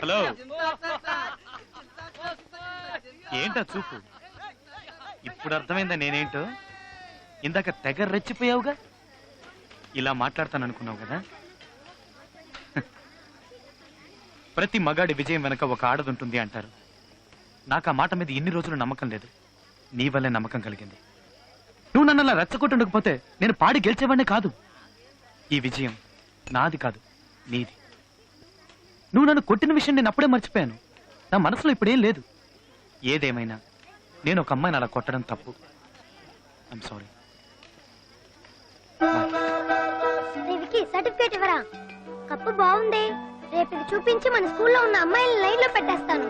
Hello, ఏంటా చూపు? ఇప్పుడు అర్థమైందా నేనేంటో? ఇందాక తెగ రెచ్చిపోయావుగా. ఇలా మాట్లాడతాననుకున్నావు కదా. ప్రతి మగాడి విజయం వెనక ఒక ఆడదుంటుంది అంటారు. నాకు ఆ మాట మీద ఇన్ని రోజులు నమ్మకం లేదు. నీ వల్లే నమ్మకం కలిగింది. నువ్వు నన్ను అలా రెచ్చగొట్టుండకపోతే నేను పాడి గెలిచేవాడినే కాదు. ఈ విజయం నాది కాదు, నీది. నువ్వు నన్ను కొట్టిన విషయం నేను అప్పుడే మర్చిపోయాను. నా మనసులో ఇప్పుడేం లేదు. ఏదేమైనా నేను ఒక అమ్మాయిని అలా కొట్టడం తప్పు. I'm sorry. సర్టిఫికేట్ ఇవ్వరా? కప్పు బాగుంది. రేపు ఇది చూపించి మన స్కూల్లో ఉన్న అమ్మాయిని లైన్ లో పెట్టేస్తాను.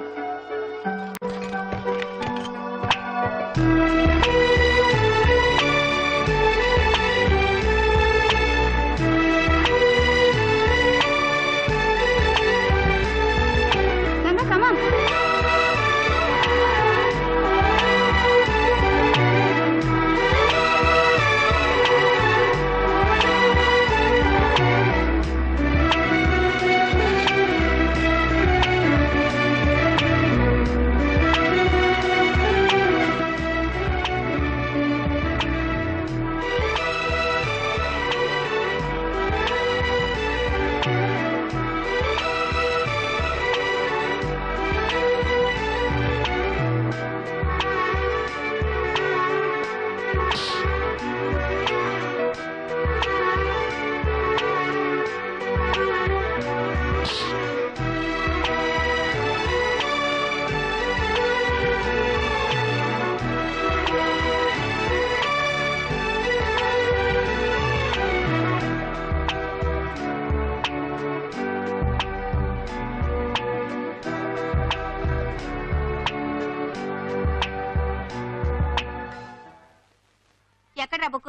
ఎక్కడ బుక్?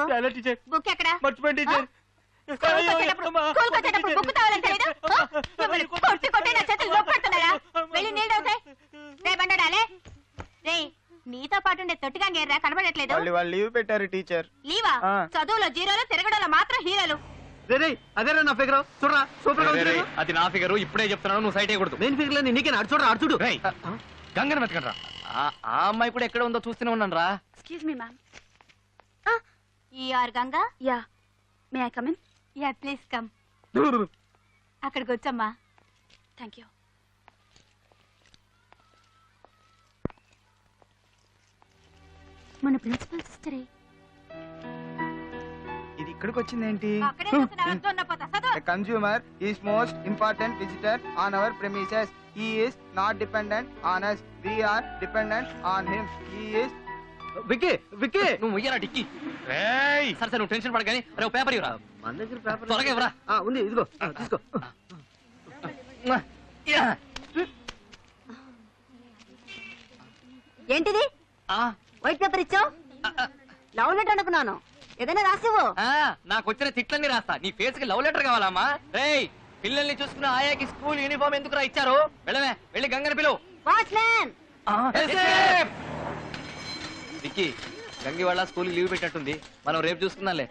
బుక్ ఎక్కడ? మర్చిపోయింది టీచర్. బుక్ కావాలని తెలియదు. కొట్టి కొట్టి నా చేతులు నొప్పుడుతున్నారా? వెళ్ళి నీళ్ళు అవుతాయి. రే బండడాలే, రే నీతో పాటు తొట్టిగా గేర్రా కనబడట్లేదు. వాళ్ళు లీవ్ పెట్టారు టీచర్. లీవా? చదువులో జీరోలు, తిరగడంలో మాత్రం హీరోలు. అదేరా నా ఫిగర్. చూడరా సూపర్ గా ఉంది. అది నా ఫిగరు. ఇప్పుడే చెప్తున్నాను, నువ్వు సైట్ అయ్యకూడదు. మెయిన్ ఫిగర్ లో నీకే చూడరా, అడుచుడు. గంగన వెతకండి. ఆ అమ్మాయి కూడా ఎక్కడ ఉందో చూస్తూనే ఉన్నాను రా. Excuse me ma'am. You are Ganga? Yeah. May I come in? Yeah, please come. అక్కడికి వచ్చమ్మా. Thank you. మన ప్రిన్సిపల్ సిస్టరే. ఇది ఇక్కడికి వచ్చింది ఏంటి? The consumer is most important visitor on our premises. He is not dependent on us. We are dependent on him. He is Vicky Vicky నువ్వు ఇయ్యరా dicky. రేయ్ సరే సరే, నువ్వు టెన్షన్ పడగాని. రే పేపర్ ఇవ్వరా. మన దగ్గర పేపర్ త్వరగా ఇవ్వరా. ఉంది, ఇదిగో తీసుకో. ఏంటిది? వైట్ పేపర్ ఇచ్చావు? లవ్ లెటర్ అనుకున్నాను. ఏదైనా రాసివ్వు. నాకు వచ్చిన తిట్లన్నీ రాస్తా. నీ ఫేస్ కి లవ్ లెటర్ కావాలమ్మా? రేయ్ పిల్లల్ని చూసుకున్న ఆయాకి స్కూల్ యూనిఫామ్ ఎందుకు ఇచ్చారు? వెళ్ళవే, వెళ్ళి గంగని పిలువు. వాచ్మ్యాన్. విక్కీ, గంగి వాళ్ళ స్కూల్ లీవ్ పెట్టినట్టుంది. మనం రేపు చూసుకుందాంలే.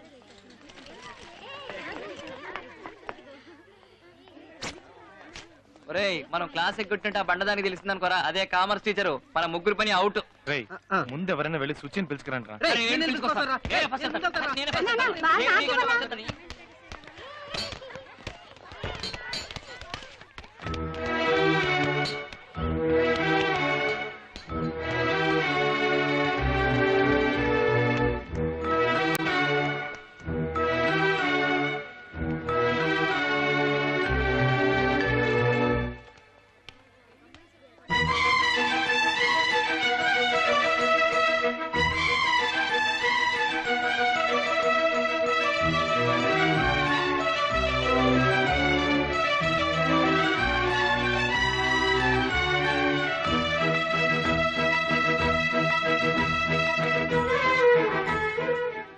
ఒరేయ్, మనం క్లాస్ ఎగ్గొట్టినట్టు ఆ బండదానికి తెలిసింది అనుకోరా. అదే కామర్స్ టీచరు. మన ముగ్గురు పని అవుట్. ముందు ఎవరైనా వెళ్ళి సూచన పిలుచుకురండి.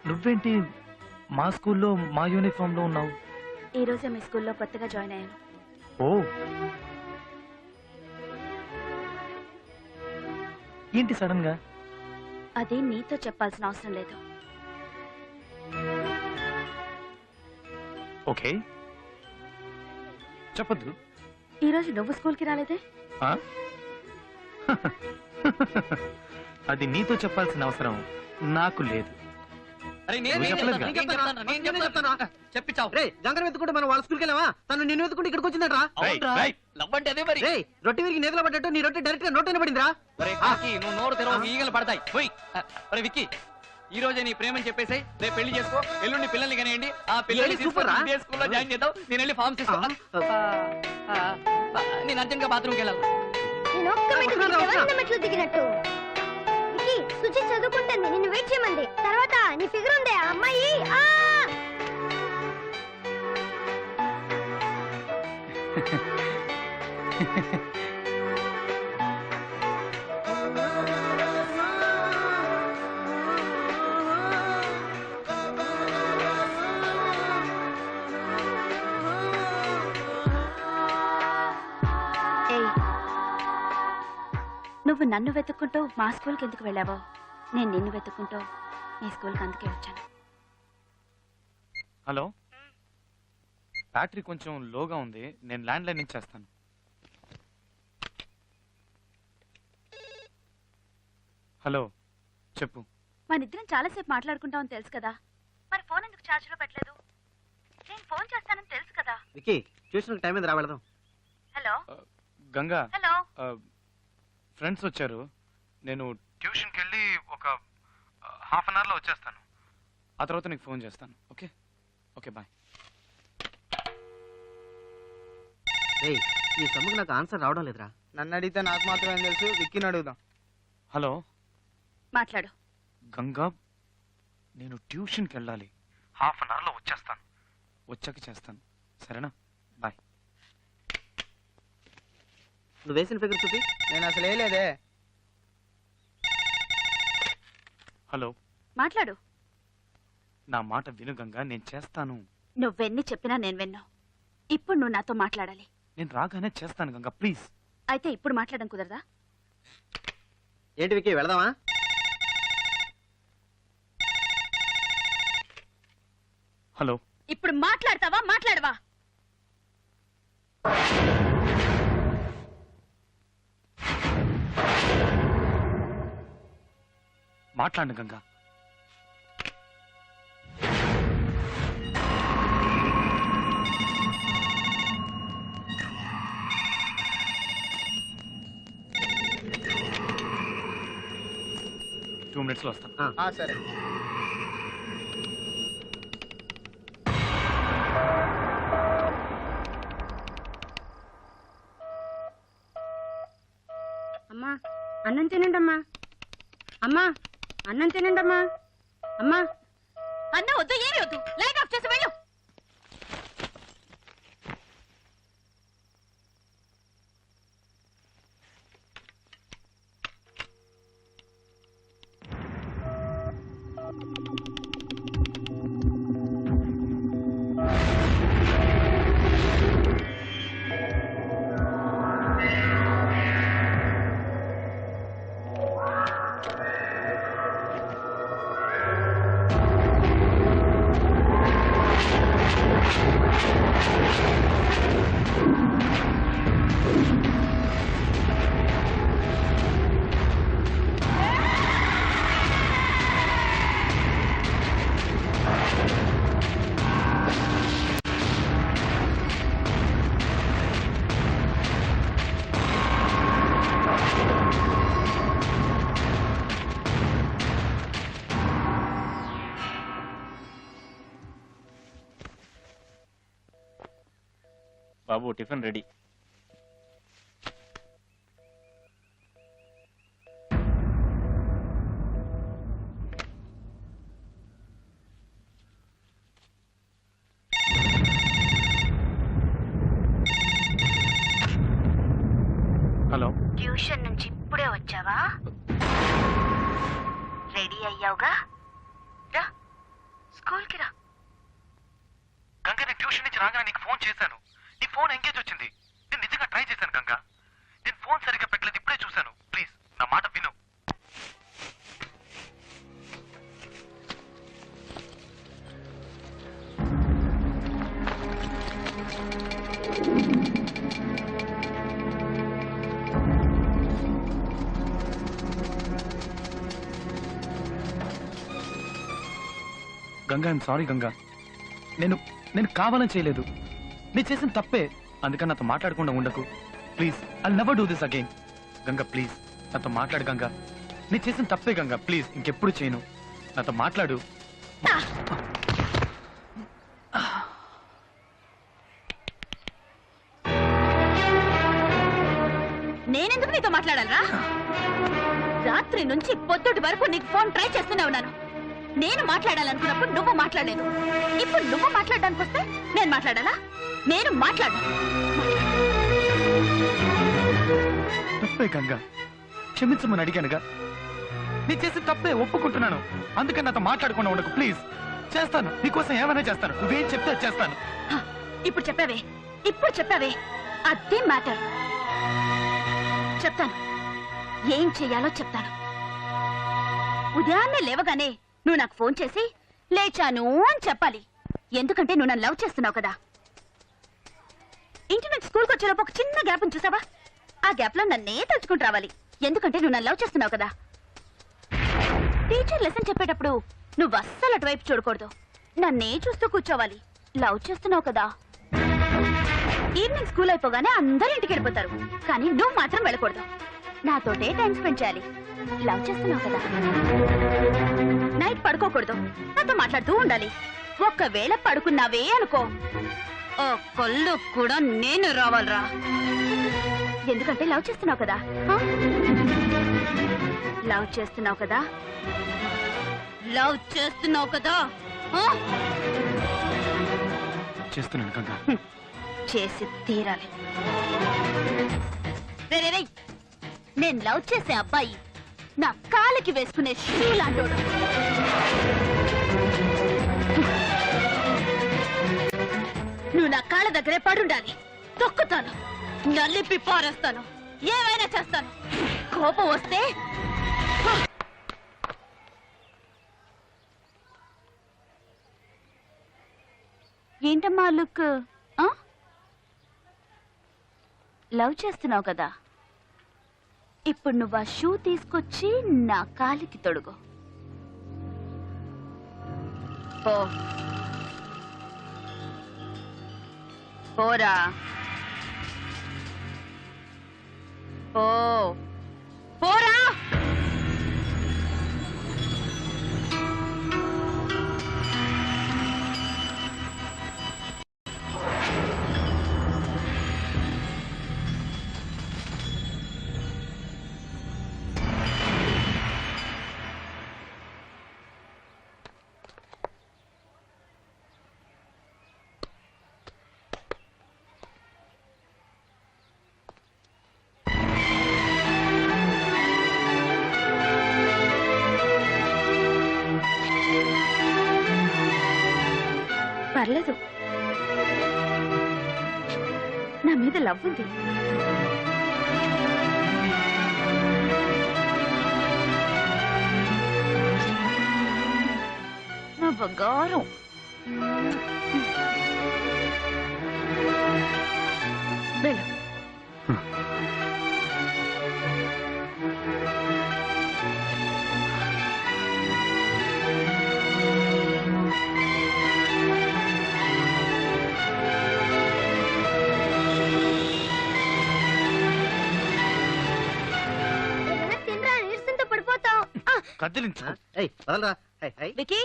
నువ్వేంటి మా స్కూల్లో మా యూనిఫామ్ లో ఉన్నావు? ఈ రోజే మీ స్కూల్లో కొత్తగా జాయిన్ అయ్యాను. ఓ, ఏంటి సడన్ గా? అది నీతో చెప్పాల్సిన అవసరం లేదు. ఓకే, చెప్పద్దు. ఈ రోజు నువ్వు స్కూల్ కి రాలేదే? ఆ? అది నీతో చెప్పాల్సిన అవసరం నాకు లేదు. నువ్వు చెప్పలేదుగా? చెప్పించావు రే. గంగర వెతుకుంటే మనం వాళ్ళ స్కూల్కి వెళ్ళావా? తను నిన్ను వెతుకుంటే ఇక్కడికి వచ్చిందట్రా. లవ్వంటే అదే మరి. రేయ్, రొట్టె విరిగి నేతలో పడ్డట్టు నీ రొట్టె డైరెక్ట్ గా నోట్లోనే పడిందిరా. నువ్వు నోరు తెరవ ఈగలు పడతాయి. పోయి అరే విక్కీ, ఈ రోజే నీ ప్రేమని చెప్పేసి రేపు పెళ్లి చేసుకో. ఎల్లుండి పిల్లల్ని కనేయండి. ఆ పిల్లల్ని సూపర్ రా. తీసుకొని స్కూల్లో జాయిన్ చేద్దాం. నేను వెళ్ళి ఫార్మ్స్ తీసుకో. నేను అర్జెంట్ గా బాత్రూమ్కి వెళ్ళాలి. నేను ఒక్క మెట్టు దిగితే 100 మెట్లు దిగినట్టు. విక్కీ, సుచి చదువుకుంటుంది, నిన్ను వెయిట్ చేయమంది. తర్వాత నీ ఫిగర్ ఉందే ఆ అమ్మాయి. ఏయ్, నువ్వు నన్ను వెతుక్కుంటూ మా స్కూల్కి ఎందుకు వెళ్ళావో, నేను నిన్ను వెతుక్కుంటూ మీ స్కూల్కి అందుకే వచ్చాను. హలో, బ్యాటరీ కొంచెం లోగా ఉంది, నేను ల్యాండ్ లైన్ నుంచి చేస్తాను. హలో, చెప్పు. మనిద్దరం చాలాసేపు మాట్లాడుకుంటామని తెలుసు కదా, మరి ఫోన్ ఎందుకు ఛార్జ్ లో పెట్టలేదు? నేను ఫోన్ చేస్తానని తెలుసు కదా. విక్కీ, ట్యూషన్ టైం మీద రావడదాం. Hello Ganga, hello. ఫ్రెండ్స్ వచ్చారు. నేను ట్యూషన్కి వెళ్ళి ఒక హాఫ్ అన్ అవర్లో వచ్చేస్తాను. ఆ తర్వాత నీకు ఫోన్ చేస్తాను. Okay okay, bye. రేయ్, ఈ సమ్ముకి నాకు ఆన్సర్ రావడం లేదురా. నన్ను అడిగితే నాకు మాత్రమే తెలుసు. విక్కీని అడుగుదాం. హలో మాట్లాడు. గంగా, నేను ట్యూషన్కి వెళ్ళాలి. హాఫ్ అన్ అవర్లో వచ్చేస్తాను. వచ్చాక చేస్తాను, సరేనా? బాయ్. నువ్వు వేసిన ఫిగర్ చూపి. నేను అసలు వేయలేదే. హలో, మాట్లాడు. నా మాట విను గంగా, నేను చేస్తాను. నువ్వెన్ని చెప్పినా నేను విన్నా. ఇప్పుడు నువ్వు నాతో మాట్లాడాలి. నేను రాగానే చేస్తాను గంగా, ప్లీజ్. అయితే ఇప్పుడు మాట్లాడడం కుదరదా? ఏంటి విక్కీ, వెళదామా? హలో, ఇప్పుడు మాట్లాడతావా మాట్లాడవా? మాట్లాడు గంగా. టూ మినిట్స్లో వస్తాను. సరే. అమ్మా, అన్నం తినండమ్మా. అమ్మా, అన్నం తినండమ్మా. అమ్మా, అన్న వద్దు, ఏమి వద్దు, లైట్ ఆఫ్ చేసి వెళ్ళు. బాబు, టిఫిన్ రెడీ. హలో, ట్యూషన్ నుంచి ఇప్పుడే వచ్చావా? రెడీ అయ్యావుగా? రా, స్కూల్కి రా. గంగా, నేను ట్యూషన్ నుంచి రాగానే నీకు ఫోన్ చేశాను. నీ ఫోన్ ఎంగేజ్ వచ్చింది. నేను నిజంగా ట్రై చేశాను గంగా. నేను ఫోన్ సరిగ్గా పెట్టలేదు, ఇప్పుడే చూశాను. ప్లీజ్ నా మాట విను. Ganga I'm sorry Ganga. నేను కావాలని చేయలేదు. నేను చేసిన తప్పే. అందుకని నాతో మాట్లాడకుండా ఉండకు please. I never do this again. Ganga please నాతో మాట్లాడు గంగా. నేను చేసిన తప్పే గంగా, ప్లీజ్ ఇంకెప్పుడు చేయను. నాతో మాట్లాడు. నేనెందుకు నీతో మాట్లాడాలరా? రాత్రి నుంచి పొద్దుటి వరకు నీకు ఫోన్ ట్రై చేస్తూనే ఉన్నాను. నేను మాట్లాడాలనుకున్నప్పుడు నువ్వు మాట్లాడలేదు. ఇప్పుడు నువ్వు మాట్లాడడానికి వస్తే నేను మాట్లాడాలా? నేను మాట్లాడు. తప్పే గంగా, క్షమించమని అడిగానుగా. నీ చేసిన తప్పే ఒప్పుకుంటున్నాను. అందుకని నాతో మాట్లాడకుండా ఉండకు ప్లీజ్. చేస్తాను, నీకోసం ఏమైనా చేస్తాను. నువ్వేం చెప్తే అది చేస్తాను. ఇప్పుడు చెప్పావే అదే మ్యాటర్. చెప్తాను, ఏం చెయ్యాలో చెప్తాను. ఉదయాన్నే లేవగానే నువ్వు నాకు ఫోన్ చేసి లేచాను అని చెప్పాలి. ఎందుకంటే నువ్వు నన్ను లవ్ చేస్తున్నావు కదా. ఇంటి నుంచి స్కూల్కి వచ్చేలోపు ఒక చిన్న గ్యాప్ చూసావా? ఆ గ్యాప్ లో నన్నే తలుచుకుంటూ రావాలి. ఎందుకంటే నువ్వు నన్ను లవ్ చేస్తున్నావు కదా. టీచర్ లెసన్ చెప్పేటప్పుడు నువ్వు అస్సలు అటువైపు చూడకూడదు. నన్నే చూస్తూ కూర్చోవాలి. లవ్ చేస్తున్నావు కదా. ఈవినింగ్ స్కూల్ అయిపోగానే అందరూ ఇంటికి వెళ్ళిపోతారు, కానీ నువ్వు మాత్రం వెళ్ళకూడదు. నాతోటే టైం స్పెండ్ చేయాలి. లవ్ చేస్తున్నావు కదా. నైట్ పడుకోకూడదు, నాతో మాట్లాడుతూ ఉండాలి. ఒక్కవేళ పడుకున్నావే అనుకో, ఓ కళ్ళు కూడా నేను రావాలరా. ఎందుకంటే లవ్ చేస్తున్నావు కదా. లవ్ చేస్తున్నావు కదా. లవ్ చేస్తున్నావు కదా. చేస్తున్నాను గంగా. చేసి తీరాలి. నేను లవ్ చేసే అబ్బాయి నా కాలికి వేసుకునే షూ లాంటోడు. నువ్వు నా కాళ్ళ దగ్గరే పడుండాలి. తొక్కుతాను, నలిపి పారేస్తాను, ఏమైనా చేస్తాను. కోపం వస్తే ఏంటమ్మా లుక్? లవ్ చేస్తున్నావు కదా. ఇప్పుడు నువ్వు ఆ షూ తీసుకొచ్చి నా కాలికి తొడుగు. పోరా, పోరా. పర్లేదు, నా మీద లవ్ ఉంది. నా బంగారం. వెళ్ళు. కదిలించు. వికీ,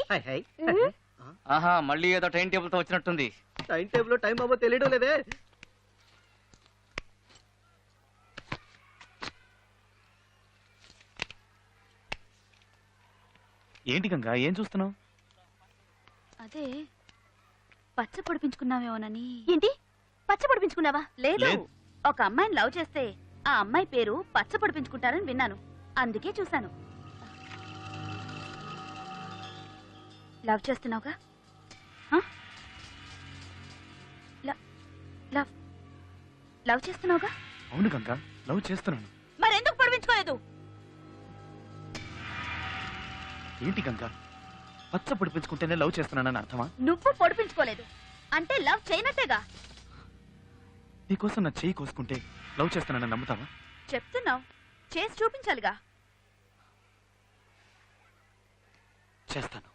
ఆహా, మళ్ళీ ఏదో టైం టేబుల్ తో వచ్చినట్టుంది. టైం టేబుల్ టైం అవ్వో తెలియడం లేదే. ఏంటి గంగా, ఏం చూస్తున్నావు? అదే పచ్చ పొడిపించుకున్నావేమోనని. ఏంటి, పచ్చ పొడిపించుకున్నావా? లేదు, లేదు. ఒక అమ్మాయిని లవ్ చేస్తే ఆ అమ్మాయి పేరు పచ్చ పొడిపించుకుంటారని విన్నాను, అందుకే చూశాను. లవ్ చేస్తున్నావుగా? లవ్ చేస్తున్నావుగా? అవును గంగా, లవ్ చేస్తున్నాను. మరెందుకు పొడిపించుకోలేదు? ఏంటి గంగా, పచ్చ పొడిపించుకుంటేనే లవ్ చేస్తున్నానని అర్థమా? నువ్వు పొడిపించుకోలేదు అంటే లవ్ చేయనట్టేగా. నీకోసం నా చెయ్యి కోసుకుంటే లవ్ చేస్తున్నానని నమ్ముతావా? చెప్తున్నావు, చేసి చూపించాలిగా. చేస్తాను.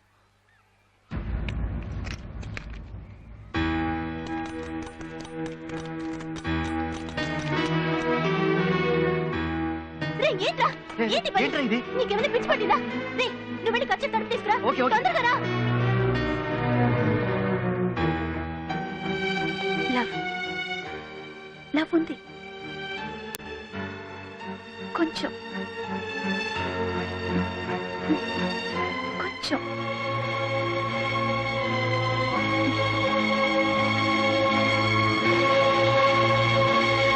ఏంట్రా ఏంటి పని? ఏంట్రా ఇది? నీకేమైనా పిచ్చి పట్టిందా? రే, నువ్వు వెళ్ళి ఖర్చు తడిపి తీసుకురా. Okay, okay. తొందరగా రా. లవ్ ఉంది కొంచెం కొంచెం